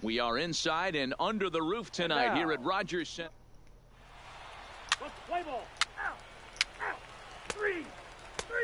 We are inside and under the roof tonight here at Rogers Center. Let's play ball. Out. Out. 3. 3.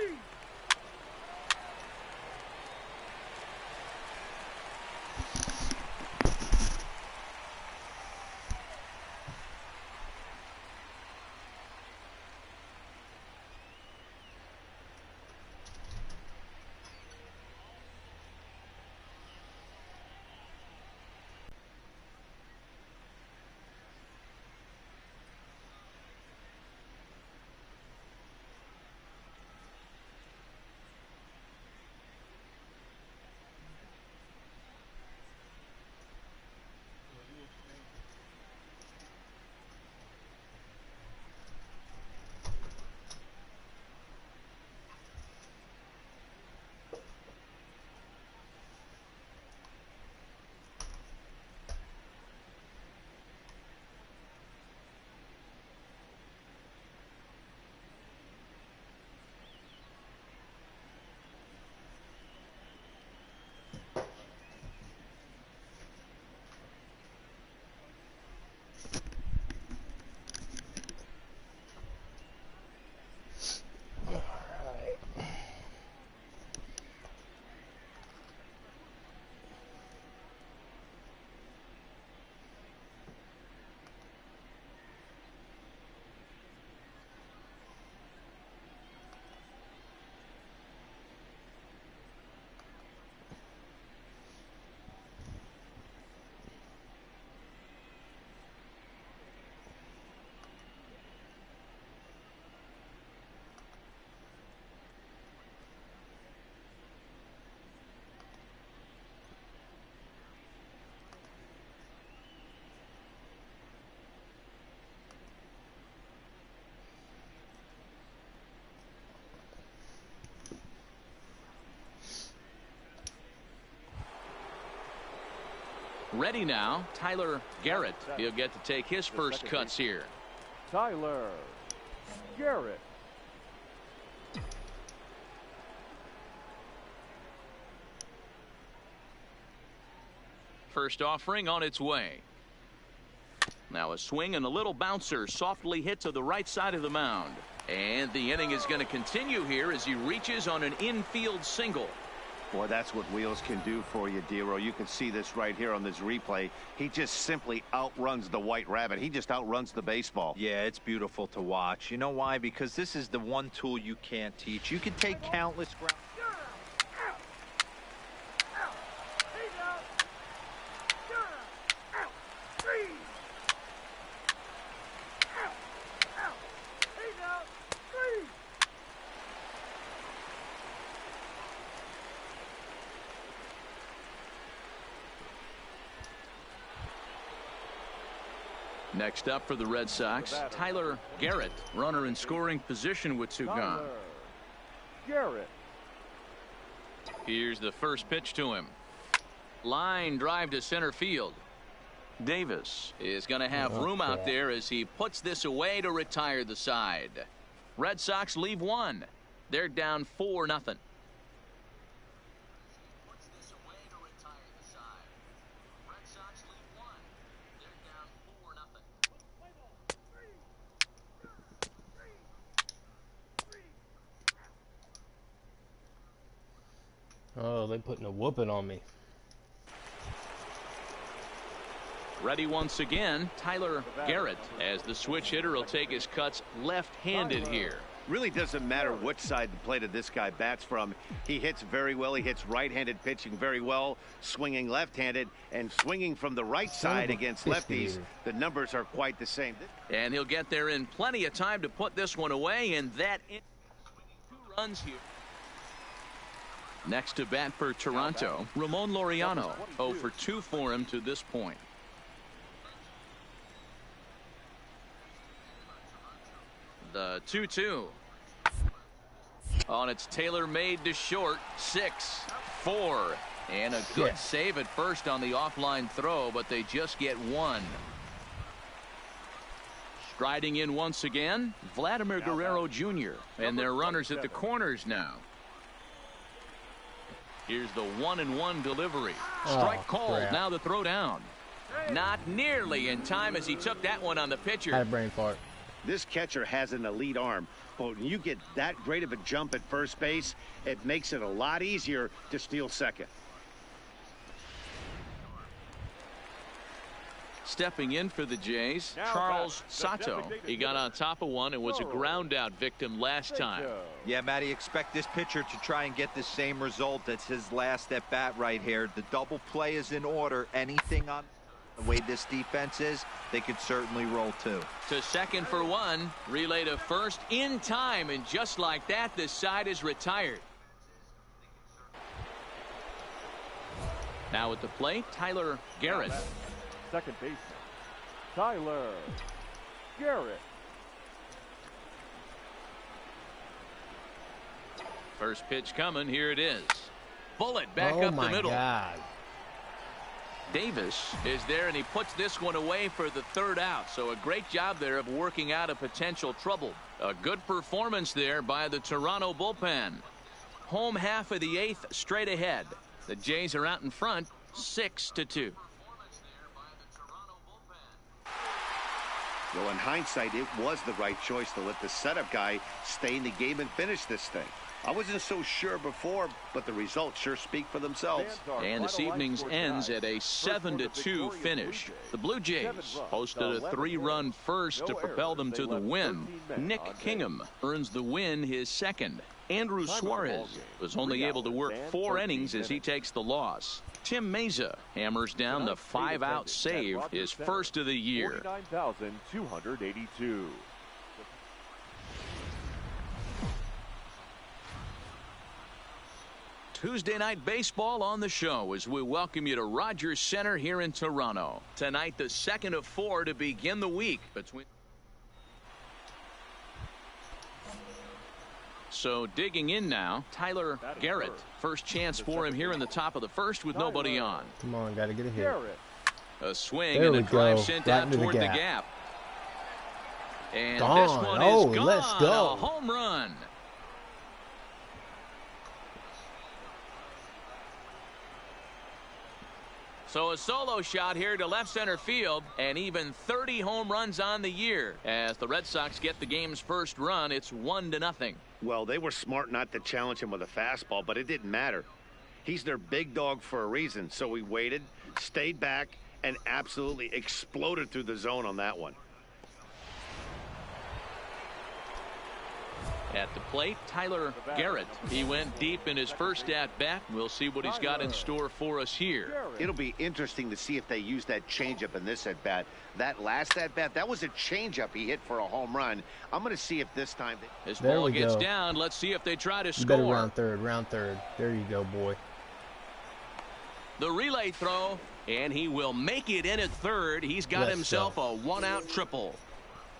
Ready now, Tyler Garrett. He'll get to take his first cuts here. Tyler Garrett. First offering on its way. Now a swing and a little bouncer softly hit to the right side of the mound. And the inning is going to continue here as he reaches on an infield single. Boy, that's what wheels can do for you, Dero. You can see this right here on this replay. He just simply outruns the White Rabbit. He just outruns the baseball. Yeah, it's beautiful to watch. You know why? Because this is the one tool you can't teach. You can take countless ground. Next up for the Red Sox, Tyler Garrett, runner in scoring position with two gone. Garrett. Here's the first pitch to him. Line drive to center field. Davis is going to have room out there as he puts this away to retire the side. Red Sox leave one. They're down 4-0. Oh, they putting a whooping on me. Ready once again, Tyler Garrett, as the switch hitter will take his cuts left-handed here. Really doesn't matter which side the plate of this guy bats from. He hits very well. He hits right-handed pitching very well, swinging left-handed, and swinging from the right side against lefties. The numbers are quite the same. And he'll get there in plenty of time to put this one away, and that in 2 runs here. Next to bat for Toronto, Ramon Laureano. 0 for 2 for him to this point. The 2-2. On its tailor-made to short. 6-4. And a good save at first on the offline throw, but they just get one. Striding in once again, Vladimir Guerrero Jr. And their runners at the corners now. Here's the 1-1 delivery. Strike called. Crap. Now the throw down. Not nearly in time as he took that one on the pitcher. Had a brain fart. This catcher has an elite arm, but when you get that great of a jump at first base, it makes it a lot easier to steal second. Stepping in for the Jays, Now Charles back, the Sato. designated He got on top of one and was a ground out victim last time. Yeah, Matty, expect this pitcher to try and get the same result. That's his last at bat right here. The double play is in order. Anything on the way this defense is, they could certainly roll too. To second for one, relay to first in time, and just like that, this side is retired. Now at the plate, Tyler Garrett. Second baseman, Tyler Garrett. First pitch coming. Here it is. Bullet back Oh up the middle. my God. Davis is there, and he puts this one away for the third out. So a great job there of working out a potential trouble. A good performance there by the Toronto bullpen. Home half of the eighth straight ahead. The Jays are out in front 6-2. Well, in hindsight, it was the right choice to let the setup guy stay in the game and finish this thing. I wasn't so sure before, but the results sure speak for themselves. And this evening's ends at a 7-2 finish. The Blue Jays posted a 3-run first to propel them to the win. Nick Kingham earns the win, his second. Andrew Suarez was only able to work 4 innings as he takes the loss. Tim Meza hammers down the 5-out save, his first of the year. 49,282. Tuesday night baseball on the show as we welcome you to Rogers Center here in Toronto. Tonight, the second of 4 to begin the week between. So digging in now, Tyler Garrett. First chance for him here in the top of the first with nobody on. Come on, gotta get a hit. Garrett. A swing There and a we drive go. sent Right out into the toward the gap. gap. And Gone. this one Oh, is gone. let's go. A home run. So a solo shot here to left center field, and even 30 home runs on the year. As the Red Sox get the game's first run, it's 1-0. Well, they were smart not to challenge him with a fastball, but it didn't matter. He's their big dog for a reason, so he waited, stayed back, and absolutely exploded through the zone on that one. At the plate, Tyler Garrett. He went deep in his first at-bat. We'll see what he's got in store for us here. It'll be interesting to see if they use that changeup in this at-bat. That last at-bat, that was a changeup he hit for a home run. I'm going to see if this time. This There ball we gets go. down. Let's see if they try to You better score. round third. There you go, boy. The relay throw, and he will make it in at third. He's got Let's himself a one-out triple.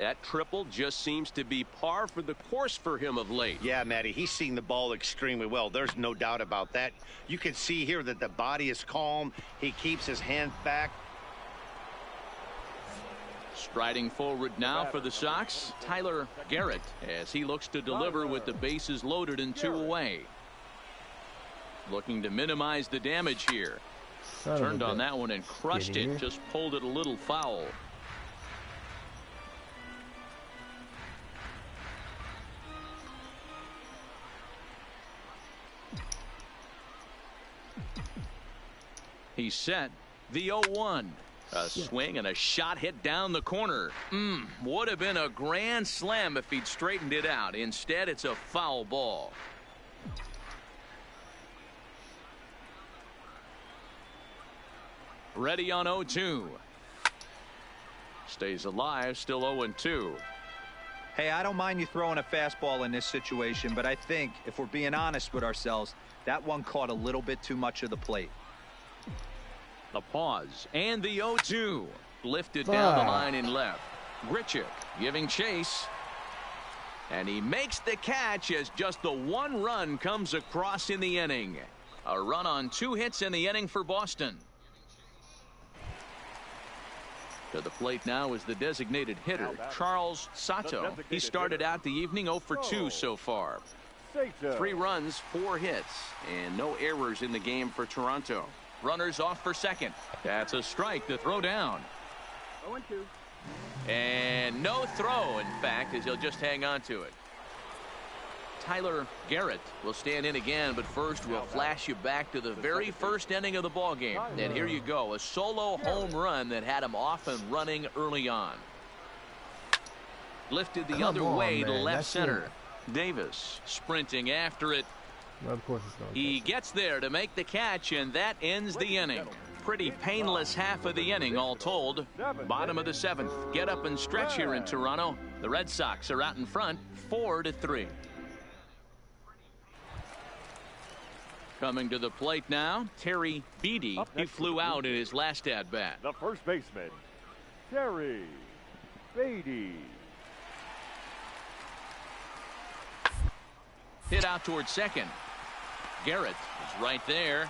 That triple just seems to be par for the course for him of late. Yeah, Matty, he's seeing the ball extremely well. There's no doubt about that. You can see here that the body is calm. He keeps his hand back. Striding forward now for the Sox, Tyler Garrett, as he looks to deliver with the bases loaded and 2 away. Looking to minimize the damage here. Son of a Turned on bitch. that one and crushed Get in it. here. Just pulled it a little foul. He's set. The 0-1. A swing and a shot hit down the corner. Would have been a grand slam if he'd straightened it out. Instead, it's a foul ball. Ready on 0-2. Stays alive, still 0-2. Hey, I don't mind you throwing a fastball in this situation, but I think if we're being honest with ourselves, that one caught a little bit too much of the plate. The pause and the 0-2. Lifted down the line in left. Grichuk giving chase. And he makes the catch as just the one run comes across in the inning. A run on 2 hits in the inning for Boston. To the plate now is the designated hitter, Charles Sato. He started out the evening 0 for 2 so far. Satan. 3 runs, 4 hits, and no errors in the game for Toronto. Runners off for second. That's a strike to throw down. 0-2. And no throw, in fact, as he'll just hang on to it. Tyler Garrett will stand in again, but first we'll flash you back to the very first inning of the ball game. And here you go, a solo home run that had him off and running early on. Lifted the other way to left center. Davis sprinting after it. Well, of course it's not. He gets there to make the catch, and that ends the inning. Pretty painless half of the inning, all told. Bottom of the 7th. Get up and stretch here in Toronto. The Red Sox are out in front, 4-3. Coming to the plate now, Terry Beatty. He flew out in his last at-bat. The first baseman, Terry Beatty. Hit out towards second. Garrett is right there.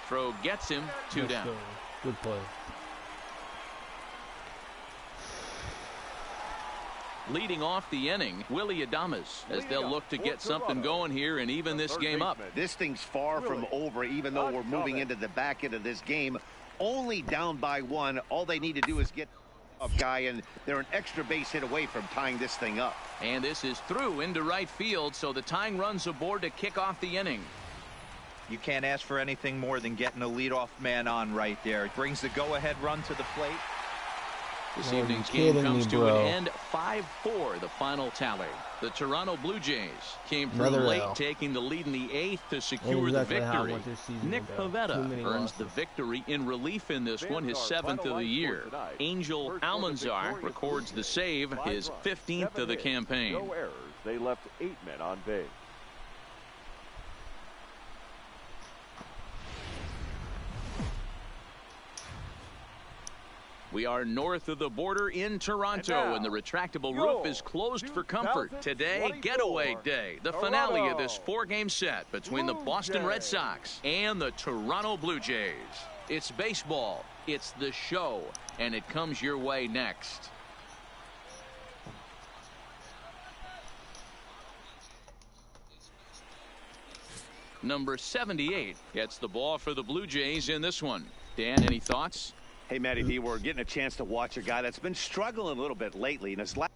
Throw gets him, 2 down. Good play. Leading off the inning, Willie Adames, as they'll look to get something going here and even this game up. This thing's far from over, even though we're moving into the back end of this game. Only down by 1. All they need to do is get a guy, and they're an extra base hit away from tying this thing up. And this is through into right field, so the tying runs aboard to kick off the inning. You can't ask for anything more than getting a leadoff man on right there. It brings the go-ahead run to the plate. This evening's game comes to an end, 5-4, the final tally. The Toronto Blue Jays came through late, taking the lead in the 8th to secure the victory. Nick Pivetta earns the victory in relief in this one, his 7th of the year. Angel Almanzar records the save, his 15th of the campaign. No errors. They left 8 men on base. We are north of the border in Toronto, and the retractable roof is closed for comfort. Today, getaway day, the finale of this 4-game set between the Boston Red Sox and the Toronto Blue Jays. It's baseball, it's the show, and it comes your way next. Number 78 gets the ball for the Blue Jays in this one. Dan, any thoughts? Hey, Matty V, we're getting a chance to watch a guy that's been struggling a little bit lately. In his last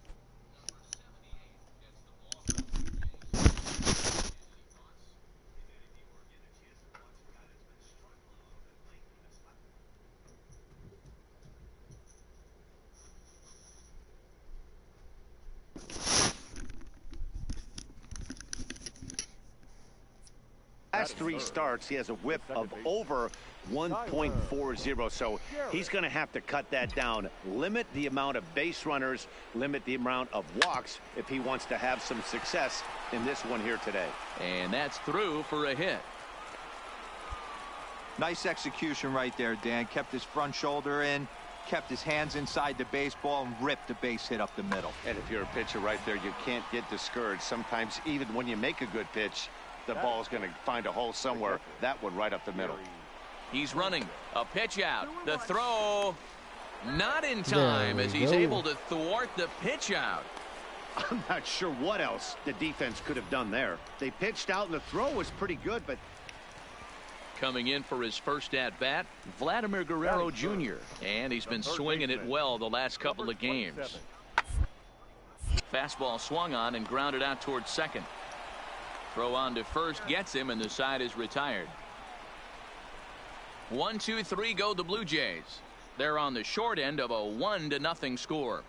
last 3 starts, he has a whip of over 1.40, so he's going to have to cut that down, limit the amount of base runners, limit the amount of walks if he wants to have some success in this one here today. And that's through for a hit. Nice execution right there, Dan. Kept his front shoulder in, kept his hands inside the baseball, and ripped the base hit up the middle. And if you're a pitcher right there, you can't get discouraged. Sometimes even when you make a good pitch, the ball's going to find a hole somewhere. That one right up the middle. He's running a pitch out. The throw not in time as he's able to thwart the pitch out. I'm not sure what else the defense could have done there. They pitched out and the throw was pretty good, but coming in for his first at bat, Vladimir Guerrero Jr. And he's been swinging it well the last couple of games. Fastball swung on and grounded out towards second. Throw on to first gets him, and the side is retired. 1-2-3 go the Blue Jays. They're on the short end of a 1-0 score.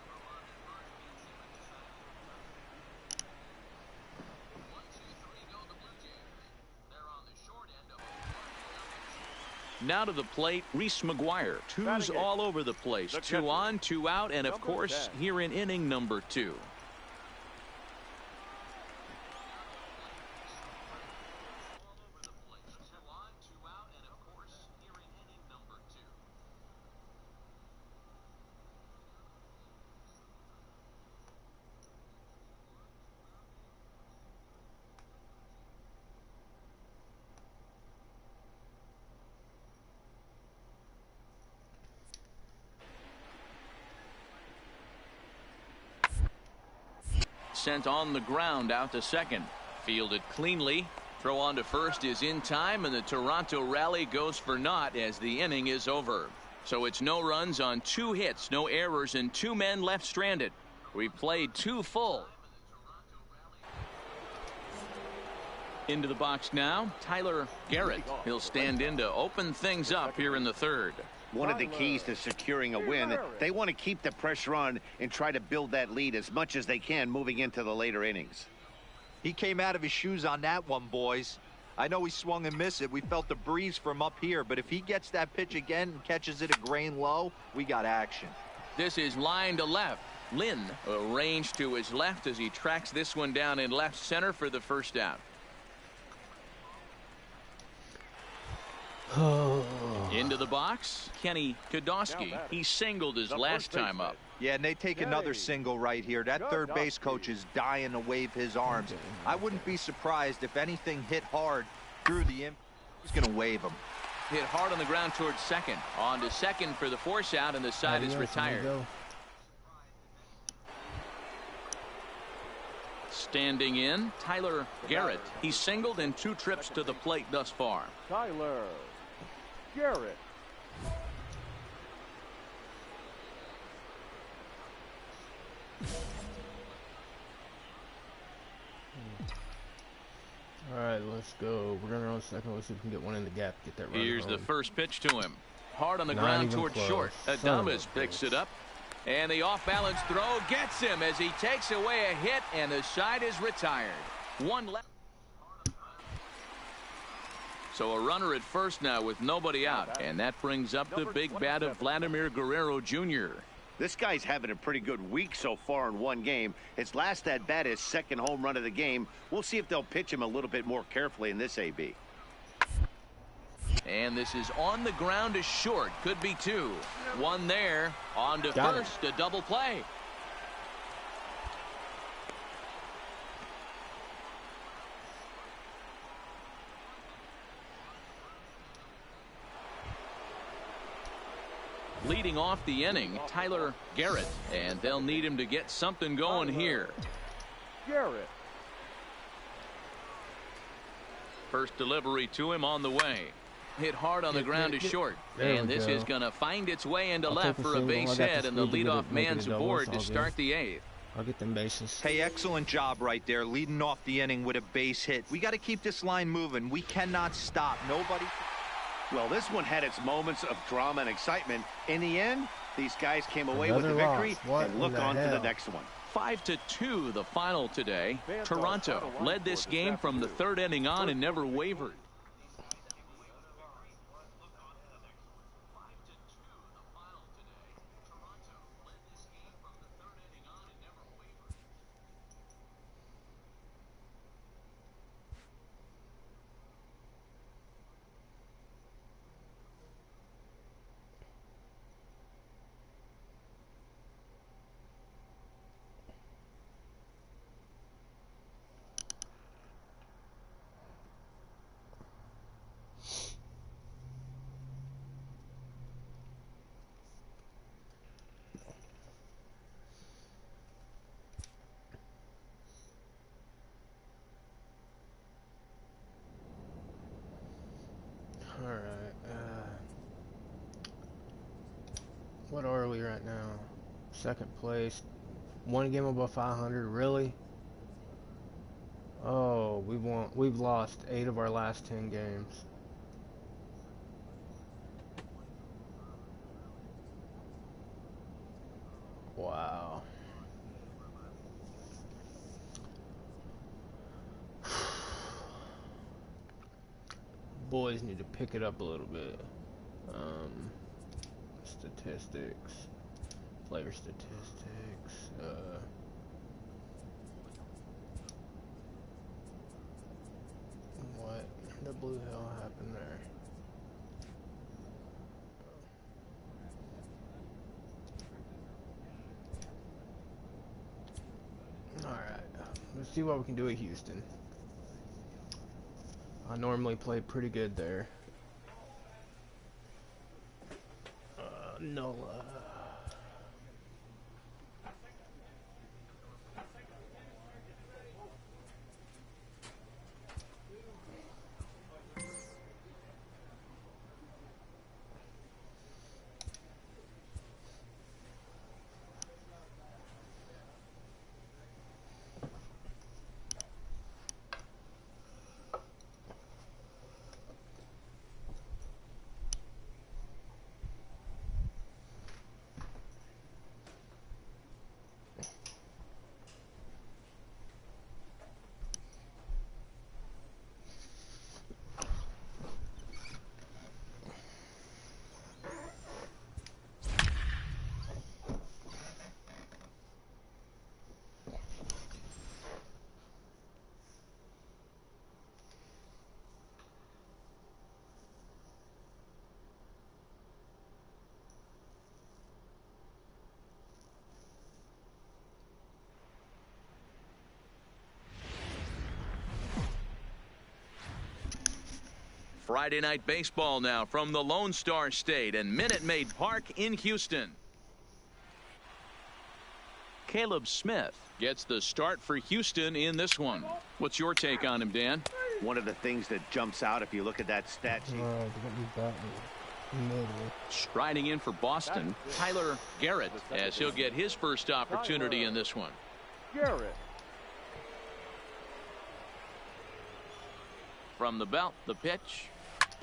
Now to the plate, Reese McGuire. 2's all over the place. 2 on, 2 out, and of course here in inning number 2. Sent on the ground out to second. Fielded cleanly. Throw on to first is in time, and the Toronto rally goes for naught as the inning is over. So it's no runs on 2 hits, no errors, and 2 men left stranded. We've played 2 full. Into the box now, Tyler Garrett. He'll stand in to open things up here in the 3rd. One of the keys to securing a win, they want to keep the pressure on and try to build that lead as much as they can moving into the later innings. He came out of his shoes on that one, boys. I know he swung and missed it. We felt the breeze from up here, but if he gets that pitch again and catches it a grain low, we got action. This is line to left. Lynn arranged to his left as he tracks this one down in left center for the first out. Into the box, Kenny Kodosky. He singled his last time up. Yeah, and they take another single right here. That third base coach is dying to wave his arms. I wouldn't be surprised if anything hit hard through the in. He's going to wave him. Hit hard on the ground towards second. On to second for the force out, and the side is retired. Standing in, Tyler Garrett. He's singled in 2 trips to the plate thus far. Tyler Garrett. All right, let's go. We're gonna run second. Let's see if we can get one in the gap. Get that right. Here's home. the first pitch to him. Hard on the Not ground even towards close. short. Son of a Adames picks bitch. it up. And the off-balance throw gets him as he takes away a hit, and the side is retired. 1 left. So a runner at first now with nobody out, and that brings up the big bat of Vladimir Guerrero Jr. This guy's having a pretty good week so far in one game. His last at bat is 2nd home run of the game. We'll see if they'll pitch him a little bit more carefully in this AB. And this is on the ground to short. Could be 2. 1 there. On to Got first. A double play. Leading off the inning, Tyler Garrett. And they'll need him to get something going here. Garrett. First delivery to him on the way. Hit hard on the ground to short. There And we this go. is going to find its way into I'll left take a for a single. base I got hit, the and the speed to leadoff make it a man's double, aboard so to I'll start get the 8th. I'll get them bases. Hey, excellent job right there, leading off the inning with a base hit. We got to keep this line moving. We cannot stop. Nobody. Well, this one had its moments of drama and excitement. In the end, these guys came away with the Another victory loss. What and look in the on to the hell? next one. 5-2 the final today. Toronto led this game from the 3rd inning on and never wavered. All right. What are we right now? 2nd place. 1 game above 500. Really? Oh, we've lost 8 of our last 10 games. Wow. Boys need to pick it up a little bit. Statistics, player statistics. What the blue hell happened there? All right, let's see what we can do at Houston. I normally play pretty good there. Nola. Friday Night Baseball now from the Lone Star State and Minute Maid Park in Houston. Caleb Smith gets the start for Houston in this one. What's your take on him, Dan? One of the things that jumps out if you look at that stat sheet. Striding in for Boston, Tyler Garrett, as he'll get his first opportunity in this one. Garrett. From the belt, the pitch.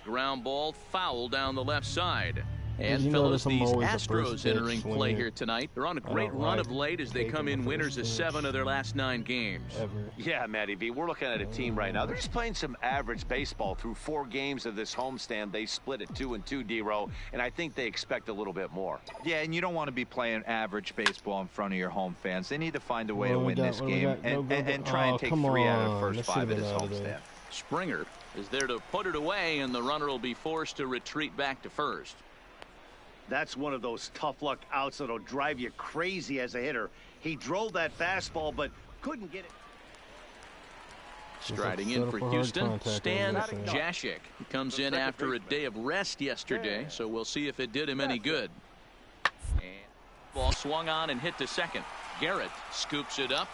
Ground ball foul down the left side. And you fellas, notice I'm these always the Astros first entering pitch play swinger? here tonight. They're on a great don't run like of late as they taking come in the winners of first 7 of their last 9 games. Ever. Yeah, Matty V, we're looking at a team right now. They're just playing some average baseball through 4 games of this homestand. They split at 2-2, D-Row, and I think they expect a little bit more. Yeah, and you don't want to be playing average baseball in front of your home fans. They need to find a way to What we win got? this What we game got? Go, go, go. and try and take come 3 out of on. the first That 5 should've of this been out of homestand. there. Springer is there to put it away, and the runner will be forced to retreat back to first. That's one of those tough luck outs that'll drive you crazy as a hitter. He drove that fastball, but couldn't get it. Striding set in up for a hard Houston, contact Stan over there. Jashik. He comes in after a day of rest yesterday, so we'll see if it did him any good. And ball swung on and hit to second. Garrett scoops it up.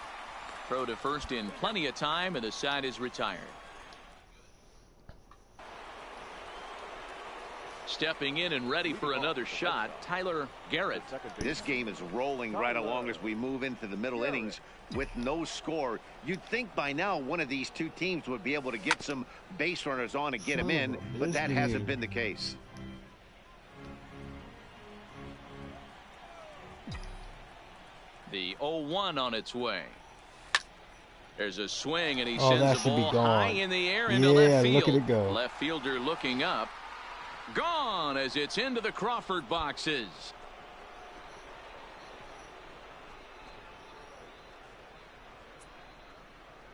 Throw to first in plenty of time, and the side is retired. Stepping in and ready for another shot, Tyler Garrett. This game is rolling right along as we move into the middle innings with no score. You'd think by now one of these two teams would be able to get some base runners on and get them in, but that hasn't been the case. The 0-1 on its way. There's a swing, and he Oh, that sends the should be ball gone. high in the air into Yeah, left field. look at it go. Left fielder looking up. Gone as it's into the Crawford boxes.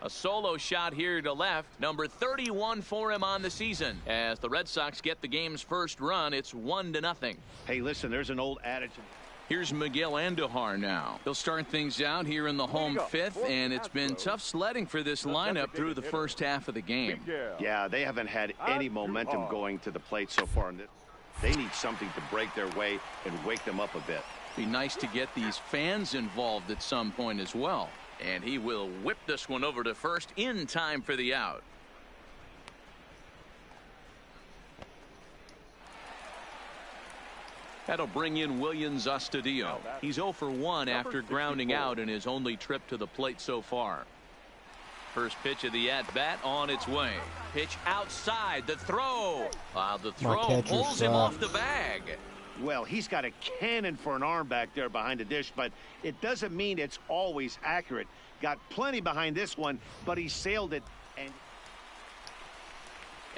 A solo shot here to left. Number 31 for him on the season. As the Red Sox get the game's first run, it's 1-0. Hey, listen, there's an old adage. Here's Miguel Andujar now. They'll start things out here in the home 5th, and it's been tough sledding for this lineup through the first half of the game. Yeah, they haven't had any momentum going to the plate so far. They need something to break their way and wake them up a bit. Be nice to get these fans involved at some point as well. And he will whip this one over to first in time for the out. That'll bring in Williams Astudillo. He's 0 for 1 after grounding out in his only trip to the plate so far. First pitch of the at-bat on its way. Pitch outside, the throw. The throw pulls him off the bag. Well, he's got a cannon for an arm back there behind the dish, but it doesn't mean it's always accurate. Got plenty behind this one, but he sailed it. And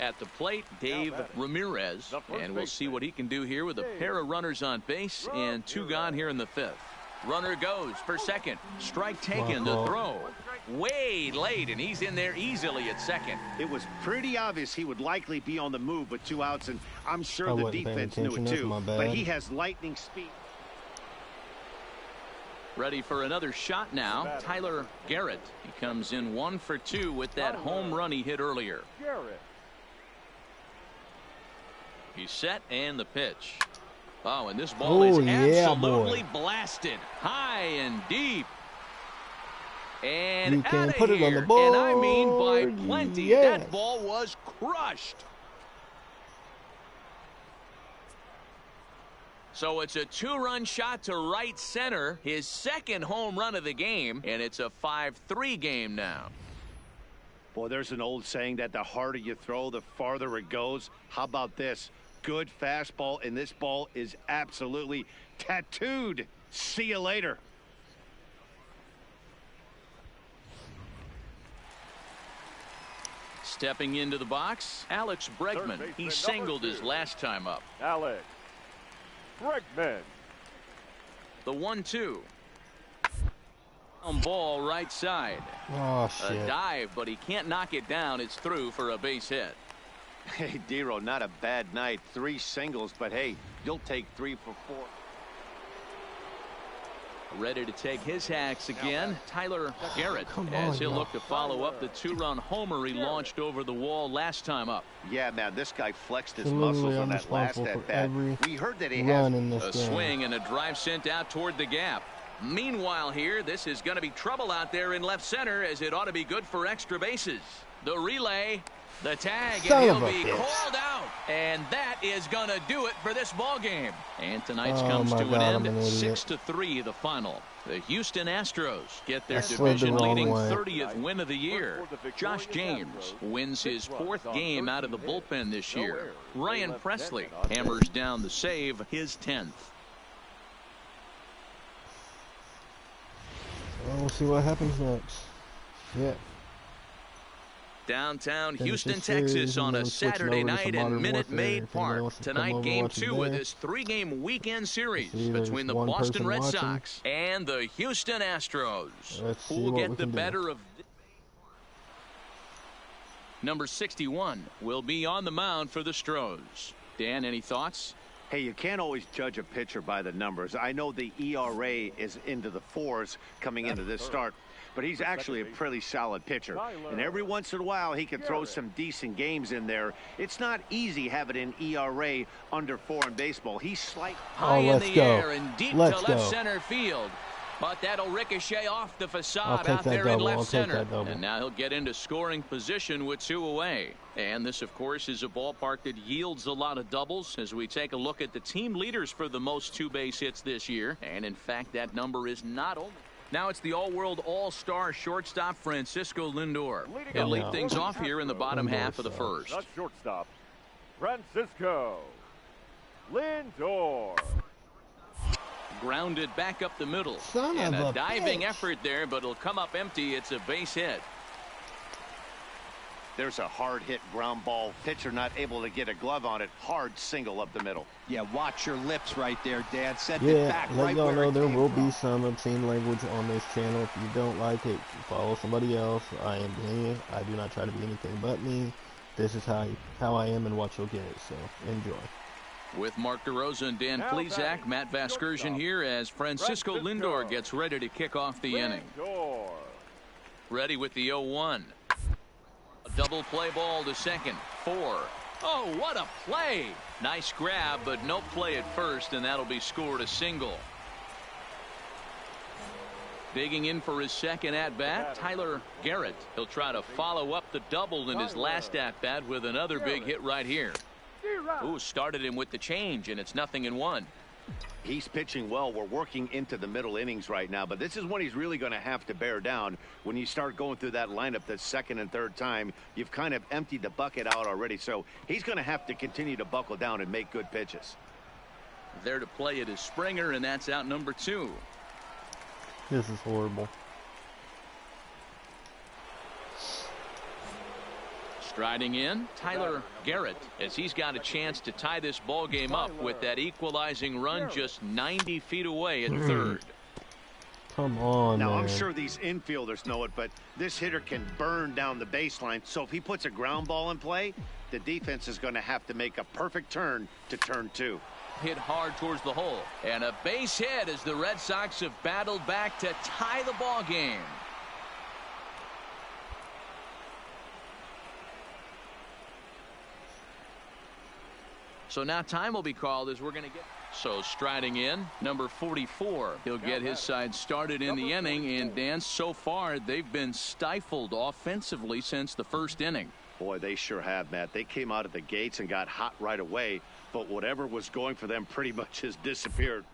at the plate, Dave Ramirez, and we'll see what he can do here with a pair of runners on base and 2 gone here in the 5th. Runner goes for second. Strike taken, the throw. Way late, and he's in there easily at second. It was pretty obvious he would likely be on the move with 2 outs, and I'm sure the defense knew it too. But he has lightning speed. Ready for another shot now. Tyler Garrett. He comes in 1 for 2 with that home run he hit earlier. Garrett. He's set, and the pitch. Oh, and this ball is absolutely blasted. High and deep. And you can out put of it on here. the board. And I mean by plenty. Yes. That ball was crushed. So it's a 2-run shot to right center. His second home run of the game. And it's a 5-3 game now. Boy, there's an old saying that the harder you throw, the farther it goes. How about this? Good fastball, and this ball is absolutely tattooed. See you later. Stepping into the box, Alex Bregman. He singled his last time up. Alex Bregman. The 1-2. Ball right side. Oh, shit. A dive, but he can't knock it down. It's through for a base hit. Hey, Dero, not a bad night. 3 singles, but hey, you'll take 3 for 4. Ready to take his hacks again, Tyler Garrett, as he'll look to follow up the 2-run homer he launched over the wall last time up. Yeah, man, this guy flexed his muscles on that last at-bat. We heard that he has a swing and a drive sent out toward the gap. Meanwhile here, this is going to be trouble out there in left center, as it ought to be good for extra bases. The relay, the tag, and he'll be called out. And that is going to do it for this ball game. And tonight's comes to an end, 6-3 the final. The Houston Astros get their division-leading 30th win of the year. Josh James wins his 4th game out of the bullpen this year. Ryan Presley hammers down the save, his 10th. Well, we'll see what happens next. Yeah. Downtown Houston, Texas on a Saturday night in Minute Maid Park. Tonight, Game 2 of this 3-game weekend series between the Boston Red Sox and the Houston Astros. Who will get the better of... Number 61 will be on the mound for the Stros. Dan, any thoughts? Hey, you can't always judge a pitcher by the numbers. I know the ERA is into the 4s coming into this start, but he's actually a pretty solid pitcher. And every once in a while, he can throw some decent games in there. It's not easy having an ERA under 4 in baseball. He's slightly high in the air and deep to left center field. But that'll ricochet off the facade out there in left center. And now he'll get into scoring position with 2 away. And this, of course, is a ballpark that yields a lot of doubles as we take a look at the team leaders for the most 2-base hits this year. And, in fact, that number is not only... Now it's the all-world all-star shortstop Francisco Lindor. He'll lead things off here in the bottom half of the first. Not shortstop, Francisco Lindor. Grounded back up the middle. And a diving effort there, but it'll come up empty. It's a base hit. There's a hard hit ground ball. Pitcher not able to get a glove on it. Hard single up the middle. Yeah, watch your lips right there, Dan. Send it back right y'all where know there will from. be some obscene language on this channel. If you don't like it, follow somebody else. I am me. I do not try to be anything but me. This is how I am and what you'll get. So enjoy. With Mark DeRosa and Dan Plesac, Matt Vasgersian here as Francisco Lindor gets ready to kick off the inning. Ready with the 0-1. A double play ball to second. 4. Oh, what a play! Nice grab, but no play at first, and that'll be scored a single. Digging in for his second at-bat, Tyler Garrett. He'll try to follow up the double in his last at-bat with another big hit right here. Ooh, started him with the change, and it's 0-1. He's pitching well. We're working into the middle innings right now, but this is when he's really going to have to bear down. When you start going through that lineup the second and third time, you've kind of emptied the bucket out already, so he's going to have to continue to buckle down and make good pitches. There to play it is Springer, and that's out number 2. This is horrible. Striding in, Tyler Garrett, as he's got a chance to tie this ball game up with that equalizing run just 90 feet away at third. Come on, now, man. I'm sure these infielders know it, but this hitter can burn down the baseline. So if he puts a ground ball in play, the defense is going to have to make a perfect turn to turn 2. Hit hard towards the hole. And a base hit as the Red Sox have battled back to tie the ball game. So now time will be called as we're going to get. So striding in, number 44. He'll get his side started in the inning. And Dan, so far they've been stifled offensively since the first inning. Boy, they sure have, Matt. They came out of the gates and got hot right away. But whatever was going for them pretty much has disappeared.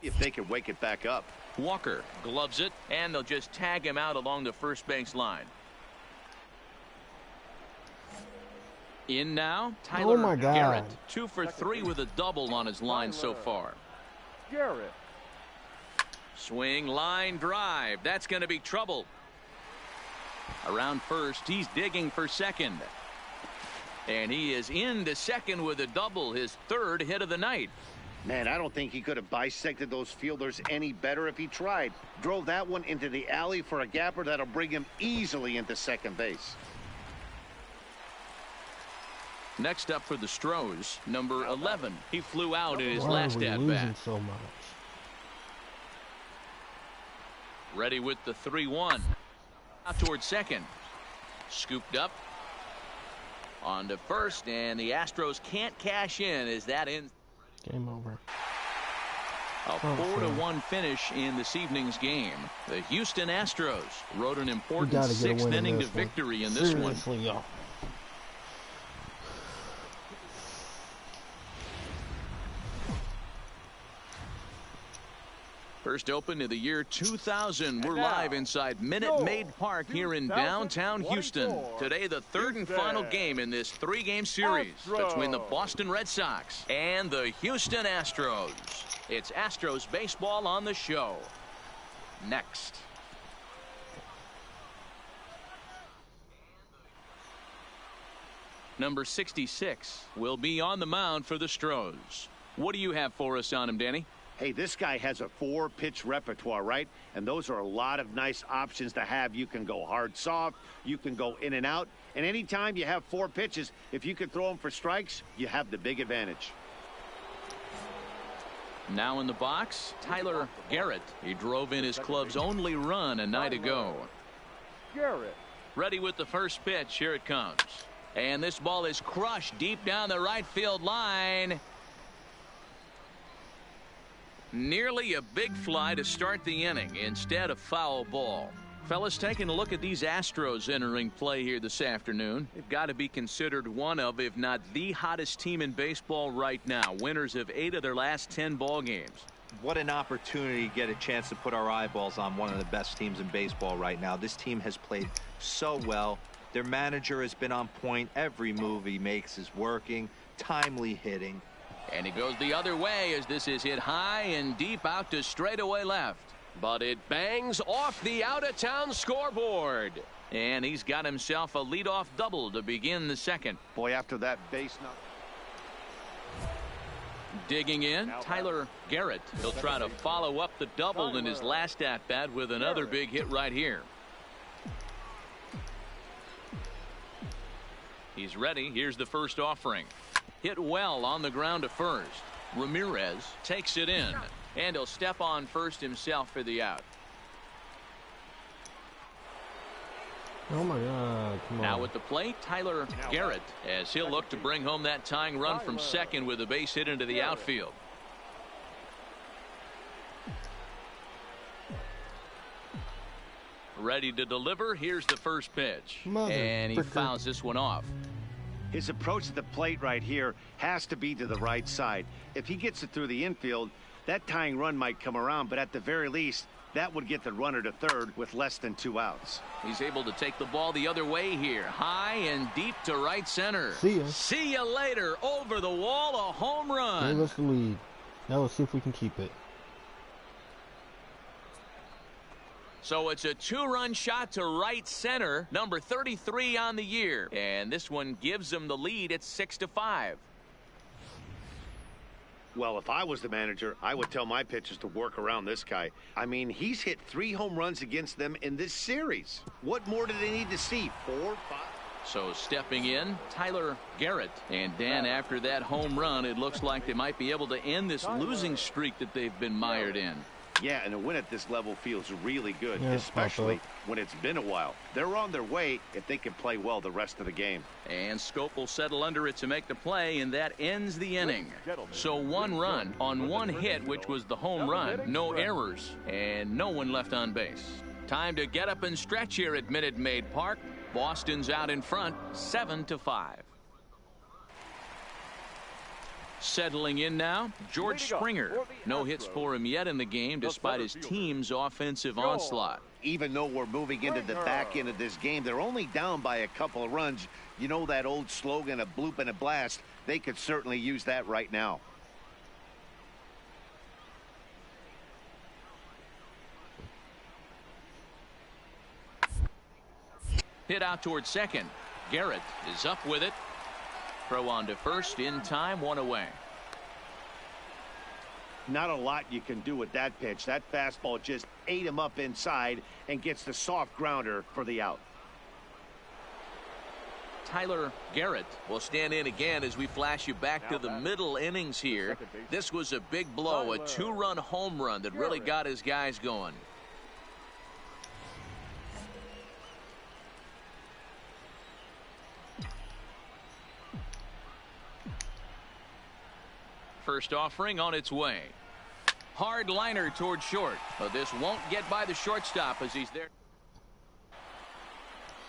If they can wake it back up. Walker gloves it, and they'll just tag him out along the first base line. In now, Tyler Garrett. 2 for 3 with a double on his line so far. Garrett. Swing, line, drive. That's going to be trouble. Around first, he's digging for second. And he is into second with a double, his 3rd hit of the night. Man, I don't think he could have bisected those fielders any better if he tried. Drove that one into the alley for a gapper that'll bring him easily into second base. Next up for the Stros, number 11. He flew out in his last at-bat. So much? Ready with the 3-1. Out towards second. Scooped up. On to first, and the Astros can't cash in as that ends. Game over. A 4-1 finish in this evening's game. The Houston Astros rode an important sixth inning to victory in this one. Seriously, y'all. First open of the year 2000. We're live inside Minute Maid Park here in downtown Houston. Today, the third and final game in this three-game series between the Boston Red Sox and the Houston Astros. It's Astros baseball on the show. Next. Number 66 will be on the mound for the Stros. What do you have for us on him, Danny? Hey, this guy has a 4-pitch repertoire, right? And those are a lot of nice options to have. You can go hard, soft. You can go in and out. And anytime you have 4 pitches, if you can throw them for strikes, you have the big advantage. Now in the box, Tyler Garrett. He drove in his club's only run a night ago. Garrett. Ready with the first pitch. Here it comes. And this ball is crushed deep down the right field line. Nearly a big fly to start the inning. Instead, a foul ball. Fellas, taking a look at these Astros entering play here this afternoon. They've got to be considered one of, if not the hottest team in baseball right now. Winners of 8 of their last 10 ball games. What an opportunity to get a chance to put our eyeballs on one of the best teams in baseball right now. This team has played so well. Their manager has been on point. Every move he makes is working. Timely hitting. And he goes the other way as this is hit high and deep out to straightaway left. But it bangs off the out-of-town scoreboard. And he's got himself a leadoff double to begin the second. Boy, after that base knock. Digging in, Tyler Garrett. He'll try to follow up the double in his last at-bat with another big hit right here. He's ready. Here's the first offering. Hit well on the ground to first. Ramirez takes it in, and he'll step on first himself for the out. Oh my God, come on. Now at the plate, Tyler Garrett, as he'll look to bring home that tying run from second with a base hit into the outfield. Ready to deliver. Here's the first pitch. And he fouls this one off. His approach to the plate right here has to be to the right side. If he gets it through the infield, that tying run might come around, but at the very least, that would get the runner to third with less than 2 outs. He's able to take the ball the other way here. High and deep to right center. See ya. See ya later. Over the wall, a home run. Give us the lead. Now let's see if we can keep it. So it's a 2-run shot to right center, number 33 on the year. And this one gives them the lead at 6-5. Well, if I was the manager, I would tell my pitchers to work around this guy. I mean, he's hit 3 home runs against them in this series. What more do they need to see? 4, 5? So stepping in, Tyler Garrett. And Dan, after that home run, it looks like they might be able to end this losing streak that they've been mired in. Yeah, and a win at this level feels really good, Yeah, especially when it's been a while. They're on their way if they can play well the rest of the game. And Scope will settle under it to make the play, and that ends the inning. So 1 run on 1 hit, which was the home run. No errors, and no one left on base. Time to get up and stretch here at Minute Maid Park. Boston's out in front, 7-5. Settling in now, George Springer. No hits for him yet in the game despite his team's offensive onslaught. Even though we're moving into the back end of this game, they're only down by a couple of runs. You know that old slogan, a bloop and a blast? They could certainly use that right now. Hit out towards second. Garrett is up with it. Throw on to first in time, 1 away. Not a lot you can do with that pitch. That fastball just ate him up inside and gets the soft grounder for the out. Tyler Garrett will stand in again as we flash you back to the middle innings here. This was a big blow, a 2-run home run that really got his guys going. first offering on its way. Hard liner toward short, but this won't get by the shortstop as he's there.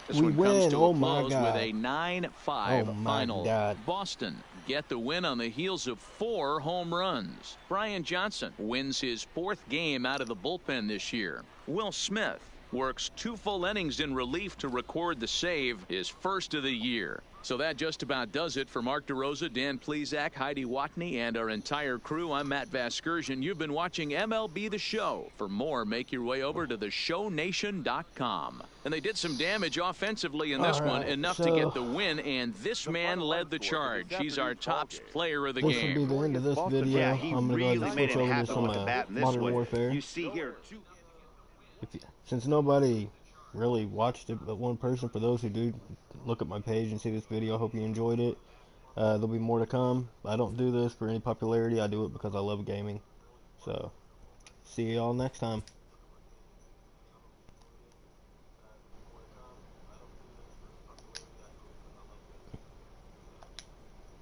This We one comes win. to Oh a my close God. with a 9-5 Oh my final. God. Boston get the win on the heels of 4 home runs. Brian Johnson wins his 4th game out of the bullpen this year. Will Smith works 2 full innings in relief to record the save, his first of the year. So that just about does it for Mark DeRosa, Dan Plesac, Heidi Watney, and our entire crew. I'm Matt Vasgersian. You've been watching MLB The Show. For more, make your way over to theshownation.com. And they did some damage offensively in this one, enough to get the win, and this man led the charge. He's our top player of the This will be game. the end of this video. Yeah, he I'm going to go ahead really and made switch it over to happen some with the bat in this Modern one. Warfare. You see here, Since nobody really watched it but one person, for those who do look at my page and see this video, I hope you enjoyed it. There'll be more to come. I don't do this for any popularity. I do it because I love gaming. So, see y'all next time.